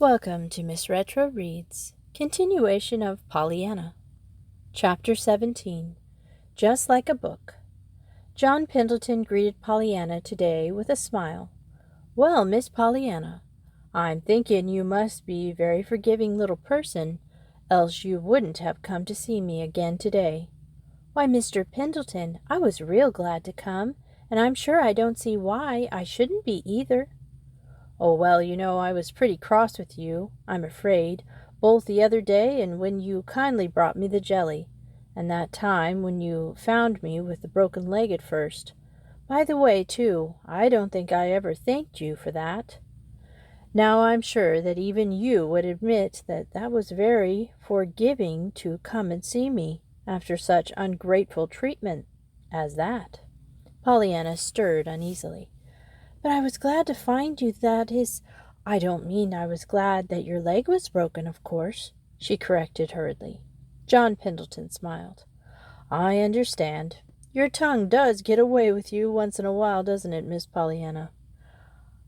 Welcome to Miss Retro Reads, continuation of Pollyanna. Chapter 17, Just Like a Book. John Pendleton greeted Pollyanna today with a smile. "Well, Miss Pollyanna, I'm thinking you must be a very forgiving little person, else you wouldn't have come to see me again today." "Why, Mr. Pendleton, I was real glad to come, and I'm sure I don't see why I shouldn't be either." "Oh, well, I was pretty cross with you, I'm afraid, both the other day and when you kindly brought me the jelly, and that time when you found me with the broken leg at first. By the way, too, I don't think I ever thanked you for that. Now I'm sure that even you would admit that that was very forgiving to come and see me after such ungrateful treatment as that." Pollyanna stirred uneasily. "But I was glad to find you. I don't mean I was glad that your leg was broken, of course," she corrected hurriedly. John Pendleton smiled. "I understand. Your tongue does get away with you once in a while, doesn't it, Miss Pollyanna?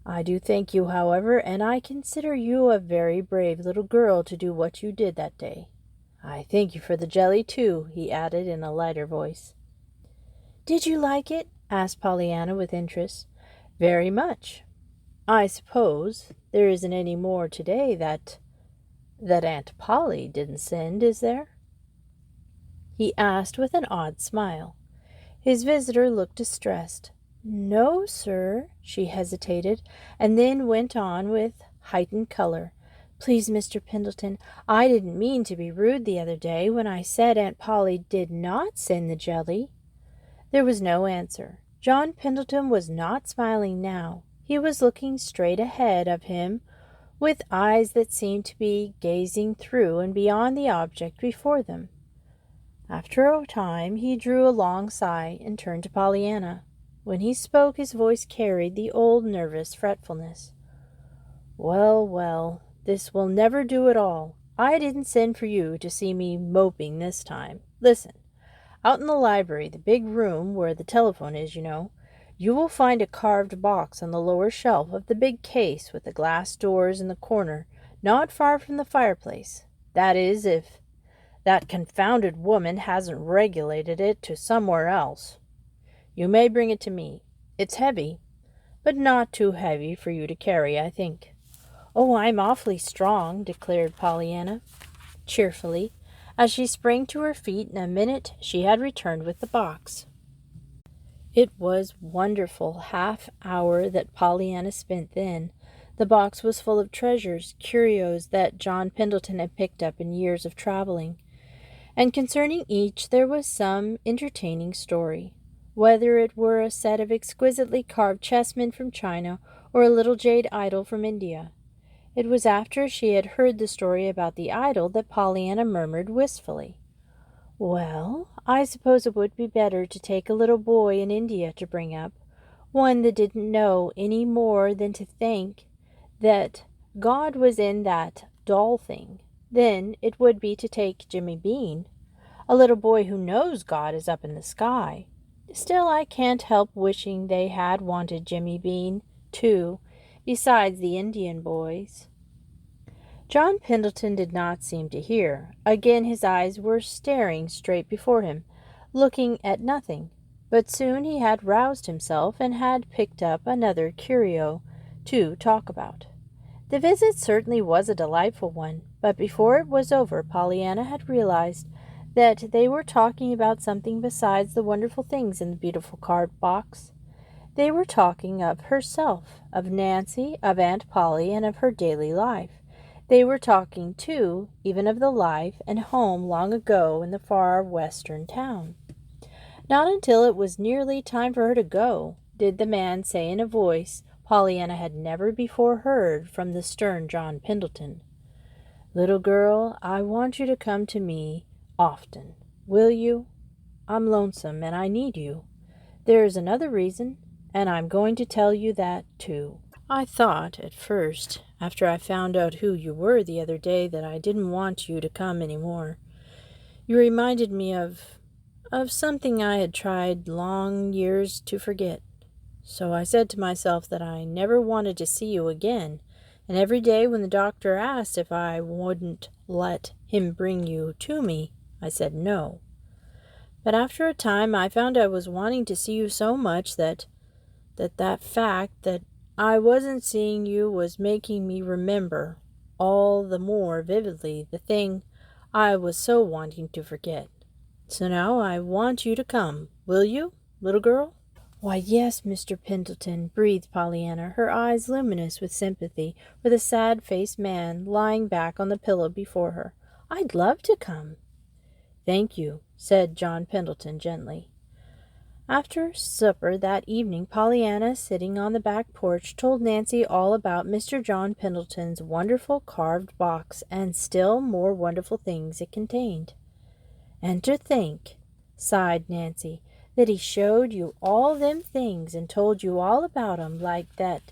I do thank you, however, and I consider you a very brave little girl to do what you did that day. I thank you for the jelly, too," he added in a lighter voice. "Did you like it?" asked Pollyanna with interest. "Very much. I suppose there isn't any more today that Aunt Polly didn't send, is there?" he asked with an odd smile. His visitor looked distressed. "No, sir," she hesitated, and then went on with heightened color. "Please, Mr. Pendleton, I didn't mean to be rude the other day when I said Aunt Polly did not send the jelly." There was no answer. John Pendleton was not smiling now. He was looking straight ahead of him with eyes that seemed to be gazing through and beyond the object before them. After a time he drew a long sigh and turned to Pollyanna. When he spoke, his voice carried the old nervous fretfulness. "Well, well, this will never do at all. I didn't send for you to see me moping this time. Listen. Out in the library, the big room where the telephone is, you will find a carved box on the lower shelf of the big case with the glass doors in the corner, not far from the fireplace. That is, if that confounded woman hasn't regulated it to somewhere else. You may bring it to me. It's heavy, but not too heavy for you to carry, I think." "Oh, I'm awfully strong," declared Pollyanna cheerfully, as she sprang to her feet in a minute she had returned with the box. It was wonderful half-hour that Pollyanna spent then. The box was full of treasures, curios that John Pendleton had picked up in years of traveling, and concerning each there was some entertaining story. Whether it were a set of exquisitely carved chessmen from China or a little jade idol from India. It was after she had heard the story about the idol that Pollyanna murmured wistfully, "Well, I suppose it would be better to take a little boy in India to bring up, one that didn't know any more than to think that God was in that doll thing, than it would be to take Jimmy Bean, a little boy who knows God is up in the sky. Still, I can't help wishing they had wanted Jimmy Bean, too, besides the Indian boys." John Pendleton did not seem to hear. Again his eyes were staring straight before him, looking at nothing. But soon he had roused himself and had picked up another curio to talk about. The visit certainly was a delightful one, but before it was over Pollyanna had realized that they were talking about something besides the wonderful things in the beautiful carved box. They were talking of herself, of Nancy, of Aunt Polly, and of her daily life. They were talking, too, even of the life and home long ago in the far western town. Not until it was nearly time for her to go did the man say in a voice Pollyanna had never before heard from the stern John Pendleton, "Little girl, I want you to come to me often. Will you? I'm lonesome, and I need you. There is another reason, and I'm going to tell you that, too. I thought, at first, after I found out who you were the other day, that I didn't want you to come any more. You reminded me of something I had tried long years to forget. So I said to myself that I never wanted to see you again, And every day when the doctor asked if I wouldn't let him bring you to me, I said no. But after a time I found I was wanting to see you so much that fact that I wasn't seeing you was making me remember all the more vividly the thing I was so wanting to forget. So now I want you to come. Will you, little girl?" "Why, yes, Mr. Pendleton," breathed Pollyanna, her eyes luminous with sympathy for the sad-faced man lying back on the pillow before her. "I'd love to come." "Thank you," said John Pendleton gently. After supper that evening, Pollyanna, sitting on the back porch, told Nancy all about Mr. John Pendleton's wonderful carved box and still more wonderful things it contained. "And to think," sighed Nancy, "that he showed you all them things and told you all about 'em, like that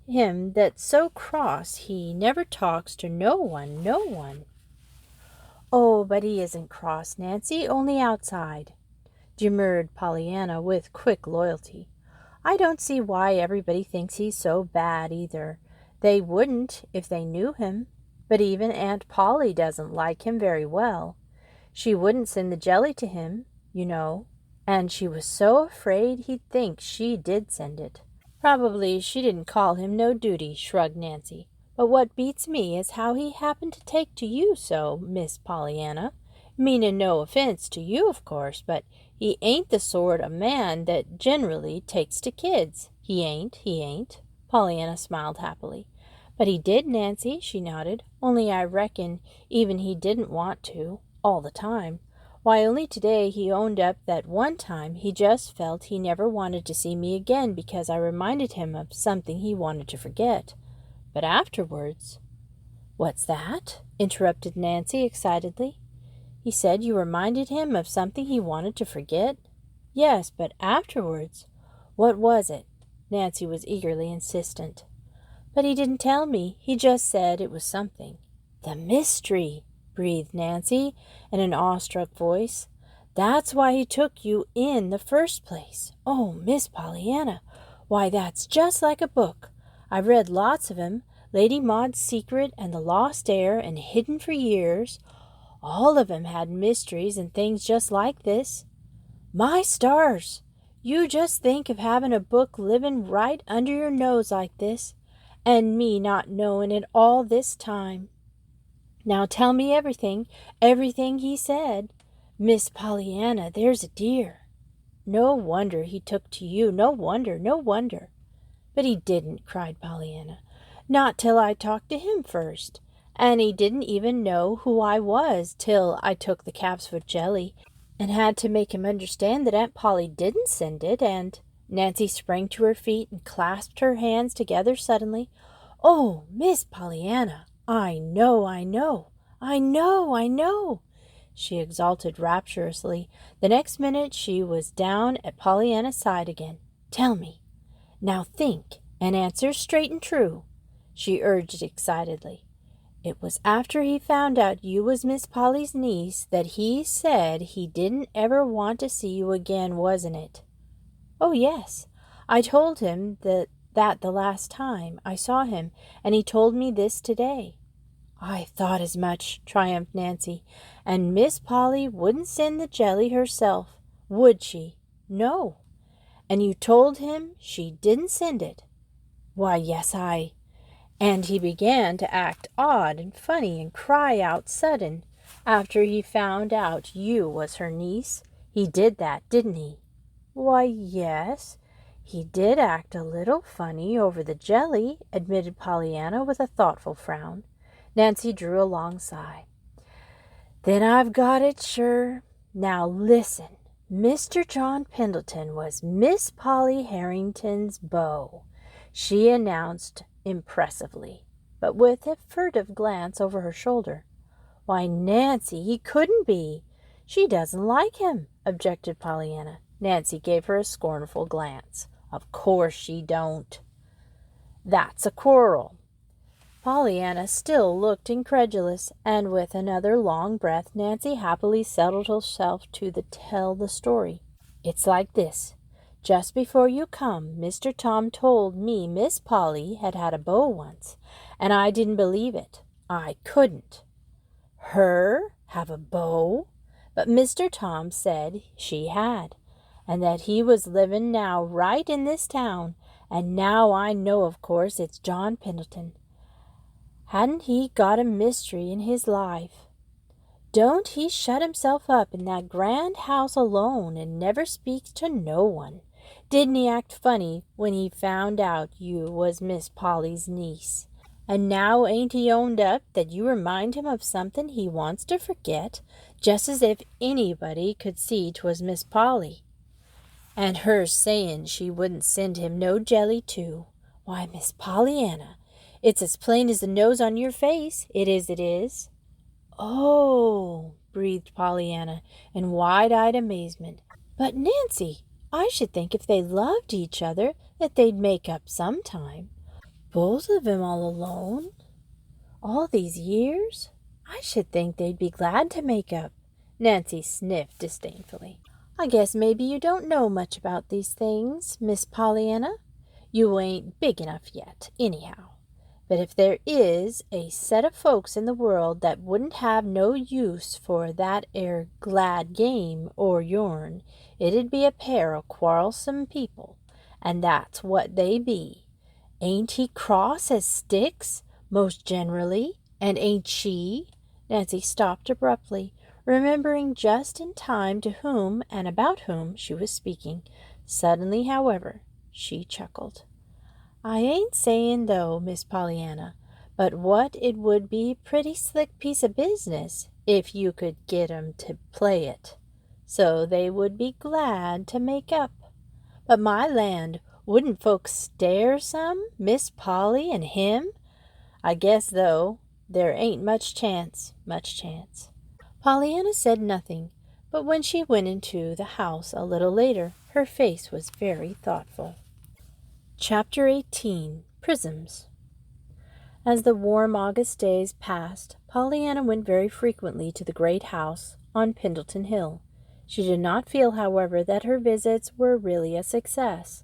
him that's so cross he never talks to no one." "Oh, but he isn't cross, Nancy, only outside," demurred Pollyanna with quick loyalty. "I don't see why everybody thinks he's so bad, either. They wouldn't if they knew him. But even Aunt Polly doesn't like him very well. She wouldn't send the jelly to him, you know, and she was so afraid he'd think she did send it." "Probably she didn't call him no duty," shrugged Nancy. "But what beats me is how he happened to take to you so, Miss Pollyanna. Meanin' no offense to you, of course, but he ain't the sort of man that generally takes to kids. He ain't." Pollyanna smiled happily. "But he did, Nancy," she nodded. "Only I reckon even he didn't want to, all the time. Why, only today he owned up that one time he just felt he never wanted to see me again because I reminded him of something he wanted to forget. But afterwards—" "What's that?" interrupted Nancy excitedly. "He said you reminded him of something he wanted to forget?" "Yes, but afterwards—" "What was it?" Nancy was eagerly insistent. "But he didn't tell me. He just said it was something." "The mystery!" breathed Nancy in an awestruck voice. "That's why he took you in the first place. Oh, Miss Pollyanna, why, that's just like a book. I've read lots of 'em, Lady Maud's Secret and The Lost Heir and Hidden for Years. All of 'em had mysteries and things just like this. My stars! You just think of having a book living right under your nose like this, and me not knowing it all this time. Now tell me everything he said. Miss Pollyanna, there's a dear." "No wonder he took to you, no wonder. "But he didn't," cried Pollyanna. "Not till I talked to him first. And he didn't even know who I was till I took the calf's foot jelly and had to make him understand that Aunt Polly didn't send it, and—" Nancy sprang to her feet and clasped her hands together suddenly. "Oh, Miss Pollyanna, I know, she exulted rapturously. The next minute she was down at Pollyanna's side again. "Tell me. Now think, and answer straight and true," she urged excitedly. "It was after he found out you was Miss Polly's niece that he said he didn't ever want to see you again, wasn't it?" "Oh, yes. I told him that the last time I saw him, and he told me this today." "I thought as much," triumphed Nancy. "And Miss Polly wouldn't send the jelly herself, would she?" "No." "And you told him she didn't send it?" "Why, yes, And he began to act odd and funny and cry out sudden after he found out you was her niece. He did that, didn't he?" "Why, yes, he did act a little funny over the jelly," admitted Pollyanna with a thoughtful frown. Nancy drew a long sigh. "Then I've got it, sure. Now listen. Mr. John Pendleton was Miss Polly Harrington's beau," she announced impressively, but with a furtive glance over her shoulder. "Why, Nancy, he couldn't be. She doesn't like him," objected Pollyanna. Nancy gave her a scornful glance. "Of course she don't." "That's a quarrel." Pollyanna still looked incredulous, and with another long breath Nancy happily settled herself to tell the story. "It's like this. Just before you come, Mr. Tom told me Miss Polly had had a beau once, and I didn't believe it. I couldn't. Her have a beau? But Mr. Tom said she had, and that he was living now right in this town, and now I know, of course, it's John Pendleton. Hadn't he got a mystery in his life? Don't he shut himself up in that grand house alone and never speaks to no one? Didn't he act funny when he found out you was Miss Polly's niece? And now ain't he owned up that you remind him of something he wants to forget, just as if anybody could see 'twas Miss Polly? And her saying she wouldn't send him no jelly too. Why, Miss Pollyanna, it's as plain as the nose on your face. It is, it is. Oh, breathed Pollyanna in wide-eyed amazement. But, Nancy, I should think if they loved each other that they'd make up sometime. Both of 'em all alone? All these years? I should think they'd be glad to make up. Nancy sniffed disdainfully. I guess maybe you don't know much about these things, Miss Pollyanna. You ain't big enough yet, anyhow. But if there is a set of folks in the world that wouldn't have no use for that glad game or yourn, it'd be a pair of quarrelsome people, and that's what they be. Ain't he cross as sticks, most generally, and ain't she? Nancy stopped abruptly, remembering just in time to whom and about whom she was speaking. Suddenly, however, she chuckled. I ain't saying, though, Miss Pollyanna, but what it would be pretty slick piece of business if you could get 'em to play it, so they would be glad to make up. But my land, wouldn't folks stare some, Miss Polly and him? I guess, though, there ain't much chance. Pollyanna said nothing, but when she went into the house a little later, her face was very thoughtful. Chapter 18. Prisms. As the warm August days passed, Pollyanna went very frequently to the great house on Pendleton Hill. She did not feel, however, that her visits were really a success.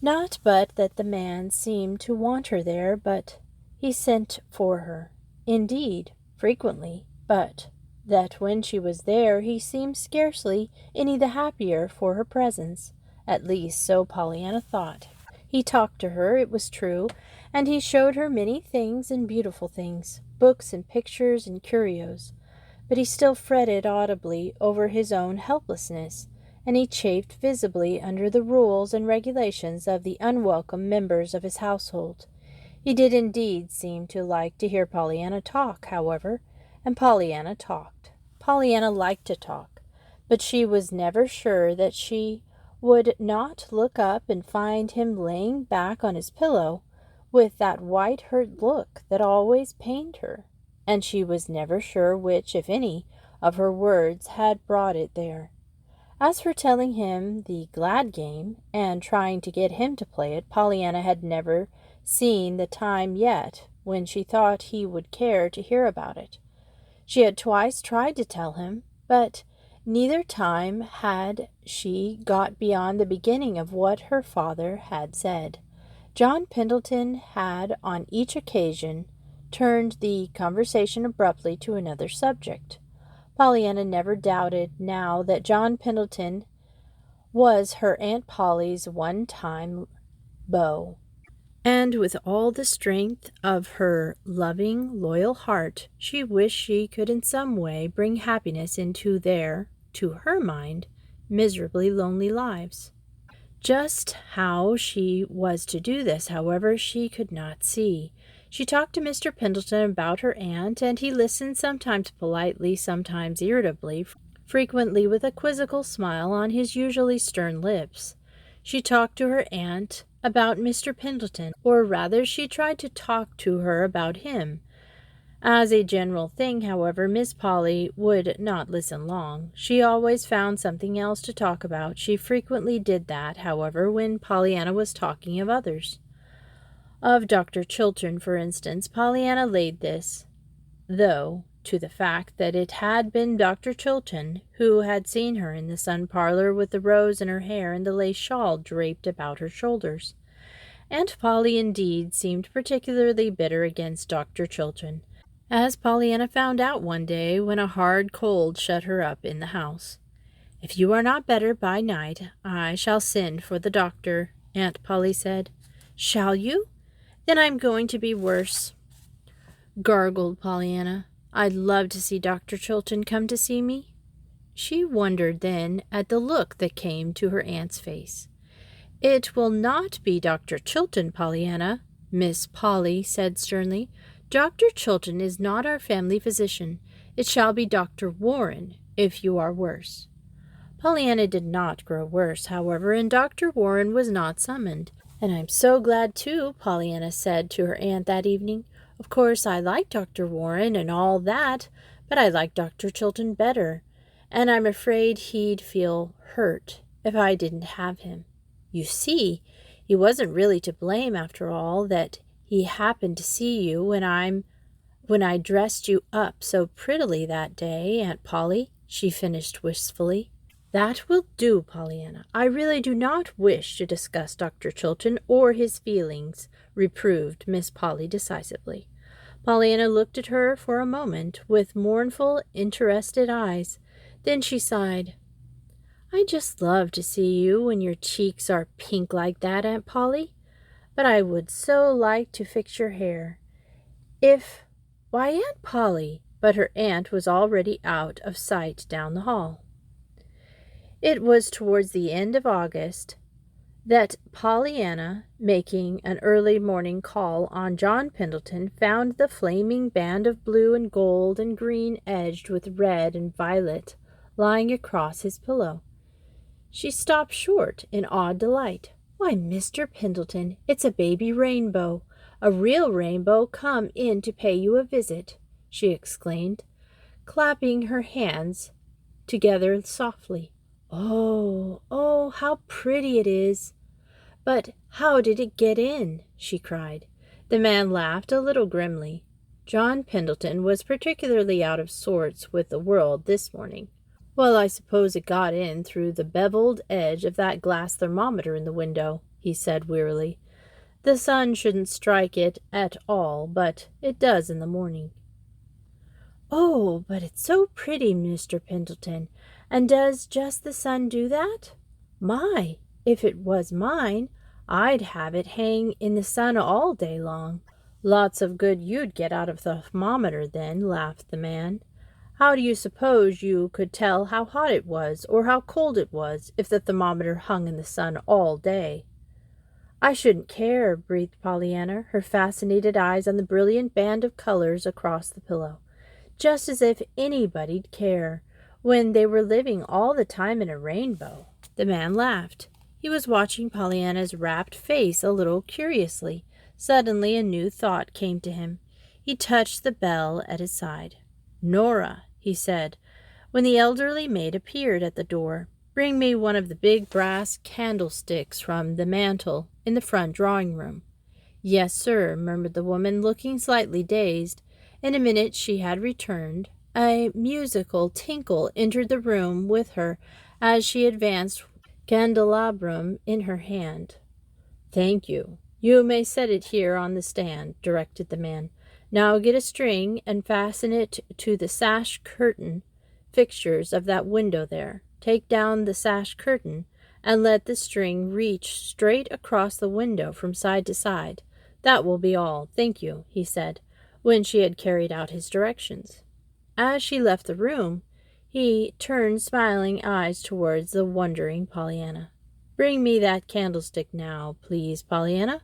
Not but that the man seemed to want her there, but he sent for her, indeed, frequently, but that when she was there he seemed scarcely any the happier for her presence. At least so Pollyanna thought. He talked to her, it was true, and he showed her many things and beautiful things, books and pictures and curios. But he still fretted audibly over his own helplessness, and he chafed visibly under the rules and regulations of the unwelcome members of his household. He did indeed seem to like to hear Pollyanna talk, however, and Pollyanna talked. Pollyanna liked to talk, but she was never sure that she would not look up and find him laying back on his pillow with that white hurt look that always pained her, and she was never sure which, if any, of her words had brought it there. As for telling him the glad game and trying to get him to play it, Pollyanna had never seen the time yet when she thought he would care to hear about it. She had twice tried to tell him, but neither time had she got beyond the beginning of what her father had said. John Pendleton had on each occasion turned the conversation abruptly to another subject. Pollyanna never doubted now that John Pendleton was her Aunt Polly's one-time beau. And with all the strength of her loving, loyal heart, she wished she could in some way bring happiness into their, to her mind, miserably lonely lives. Just how she was to do this, however, she could not see. She talked to Mr. Pendleton about her aunt, and he listened, sometimes politely, sometimes irritably, frequently with a quizzical smile on his usually stern lips. She talked to her aunt about Mr. Pendleton, or rather she tried to talk to her about him. As a general thing, however, Miss Polly would not listen long. She always found something else to talk about. She frequently did that, however, when Pollyanna was talking of others. Of Dr. Chiltern, for instance, Pollyanna laid this, though to the fact that it had been Dr. Chilton who had seen her in the sun parlor with the rose in her hair and the lace shawl draped about her shoulders. Aunt Polly indeed seemed particularly bitter against Dr. Chilton, as Pollyanna found out one day when a hard cold shut her up in the house. "If you are not better by night, I shall send for the doctor," Aunt Polly said. "Shall you? Then I'm going to be worse," gargled Pollyanna. "I'd love to see Dr. Chilton come to see me." She wondered then at the look that came to her aunt's face. "It will not be Dr. Chilton, Pollyanna," Miss Polly said sternly. "Dr. Chilton is not our family physician. It shall be Dr. Warren, if you are worse." Pollyanna did not grow worse, however, and Dr. Warren was not summoned. "And I'm so glad, too," Pollyanna said to her aunt that evening. "Of course, I like Dr. Warren and all that, but I like Dr. Chilton better, and I'm afraid he'd feel hurt if I didn't have him. You see, he wasn't really to blame after all that he happened to see you when I dressed you up so prettily that day, Aunt Polly," she finished wistfully. "That will do, Pollyanna. I really do not wish to discuss Dr. Chilton or his feelings," reproved Miss Polly decisively. Pollyanna looked at her for a moment with mournful, interested eyes. Then she sighed. "I just love to see you when your cheeks are pink like that, Aunt Polly. But I would so like to fix your hair. Why, Aunt Polly," but her aunt was already out of sight down the hall. It was towards the end of August that Pollyanna, making an early morning call on John Pendleton, found the flaming band of blue and gold and green edged with red and violet lying across his pillow. She stopped short in awed delight. "Why, Mr. Pendleton, it's a baby rainbow, a real rainbow come in to pay you a visit," she exclaimed, clapping her hands together softly. Oh, how pretty it is!" "But how did it get in?" she cried. The man laughed a little grimly. John Pendleton was particularly out of sorts with the world this morning. "Well, I suppose it got in through the beveled edge of that glass thermometer in the window," he said wearily. "The sun shouldn't strike it at all, but it does in the morning." "Oh, but it's so pretty, Mr. Pendleton. And does just the sun do that? My, if it was mine, I'd have it hang in the sun all day long." "Lots of good you'd get out of the thermometer then," laughed the man. "How do you suppose you could tell how hot it was or how cold it was if the thermometer hung in the sun all day?" "I shouldn't care," breathed Pollyanna, her fascinated eyes on the brilliant band of colors across the pillow. "Just as if anybody'd care, when they were living all the time in a rainbow." The man laughed. He was watching Pollyanna's rapt face a little curiously. Suddenly a new thought came to him. He touched the bell at his side. "Nora," he said, when the elderly maid appeared at the door, "bring me one of the big brass candlesticks from the mantel in the front drawing-room." "Yes, sir," murmured the woman, looking slightly dazed. In a minute she had returned. A musical tinkle entered the room with her as she advanced, candelabrum in her hand. "Thank you. You may set it here on the stand," directed the man. "Now get a string and fasten it to the sash curtain fixtures of that window there. Take down the sash curtain and let the string reach straight across the window from side to side. That will be all. Thank you," he said, when she had carried out his directions. As she left the room, he turned smiling eyes towards the wondering Pollyanna. "Bring me that candlestick now, please, Pollyanna."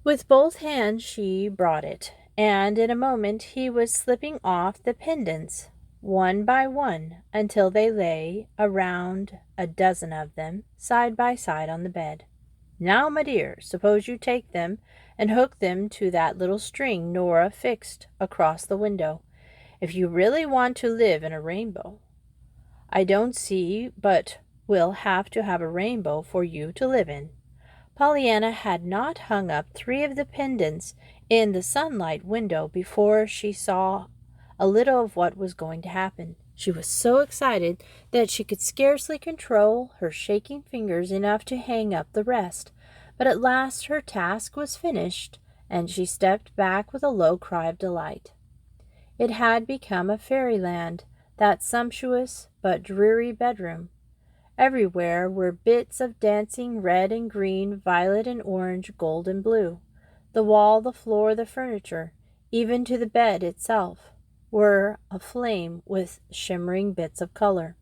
With both hands she brought it, and in a moment he was slipping off the pendants, one by one, until they lay, around a dozen of them, side by side on the bed. "Now, my dear, suppose you take them and hook them to that little string Nora fixed across the window. If you really want to live in a rainbow, I don't see but we'll have to have a rainbow for you to live in." Pollyanna had not hung up 3 of the pendants in the sunlight window before she saw a little of what was going to happen. She was so excited that she could scarcely control her shaking fingers enough to hang up the rest. But at last her task was finished, and she stepped back with a low cry of delight. It had become a fairyland, that sumptuous but dreary bedroom. Everywhere were bits of dancing red and green, violet and orange, gold and blue. The wall, the floor, the furniture, even to the bed itself, were aflame with shimmering bits of color.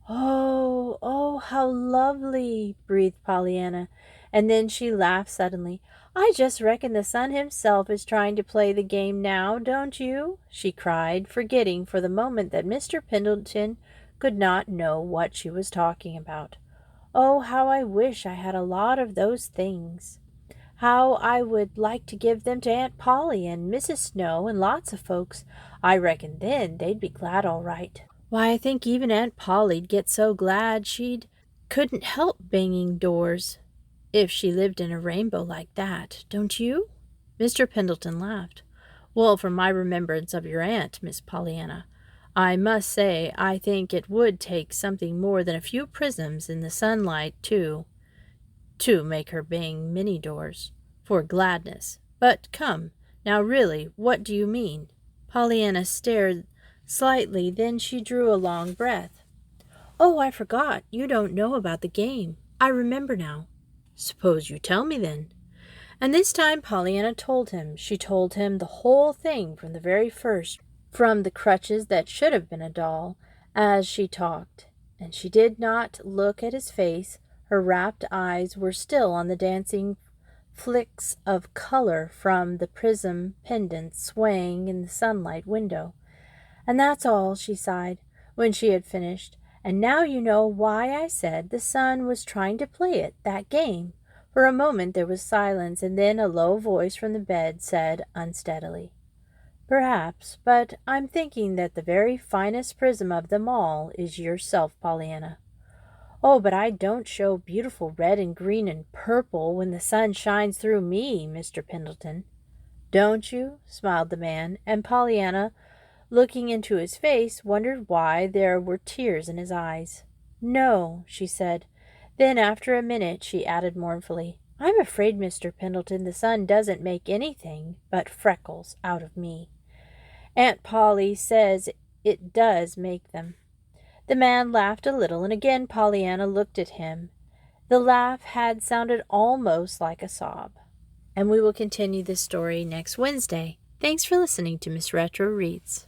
"Oh, oh, how lovely!" breathed Pollyanna, and then she laughed suddenly. "I just reckon the sun himself is trying to play the game now, don't you?" she cried, forgetting for the moment that Mr. Pendleton could not know what she was talking about. "Oh, how I wish I had a lot of those things! How I would like to give them to Aunt Polly and Mrs. Snow and lots of folks. I reckon then they'd be glad all right. Why, I think even Aunt Polly'd get so glad she'd couldn't help banging doors if she lived in a rainbow like that, don't you?" Mr. Pendleton laughed. "Well, from my remembrance of your aunt, Miss Pollyanna, I must say I think it would take something more than a few prisms in the sunlight to make her bang many doors for gladness. But come, now really, what do you mean?" Pollyanna stared slightly, then she drew a long breath. "Oh, I forgot. You don't know about the game. I remember now." "Suppose you tell me then." And this time Pollyanna told him. She told him the whole thing from the very first, from the crutches that should have been a doll, as she talked. And she did not look at his face. Her rapt eyes were still on the dancing flicks of color from the prism pendants swaying in the sunlight window. "And that's all," she sighed, when she had finished. "And now you know why I said the sun was trying to play it, that game." For a moment there was silence, and then a low voice from the bed said unsteadily, "Perhaps, but I'm thinking that the very finest prism of them all is yourself, Pollyanna." "Oh, but I don't show beautiful red and green and purple when the sun shines through me, Mr. Pendleton." "Don't you?" smiled the man, and Pollyanna, looking into his face, wondered why there were tears in his eyes. "No," she said. Then, after a minute, she added mournfully, "I'm afraid, Mr. Pendleton, the sun doesn't make anything but freckles out of me. Aunt Polly says it does make them." The man laughed a little, and again Pollyanna looked at him. The laugh had sounded almost like a sob. And we will continue this story next Wednesday. Thanks for listening to Miss Retro Reads.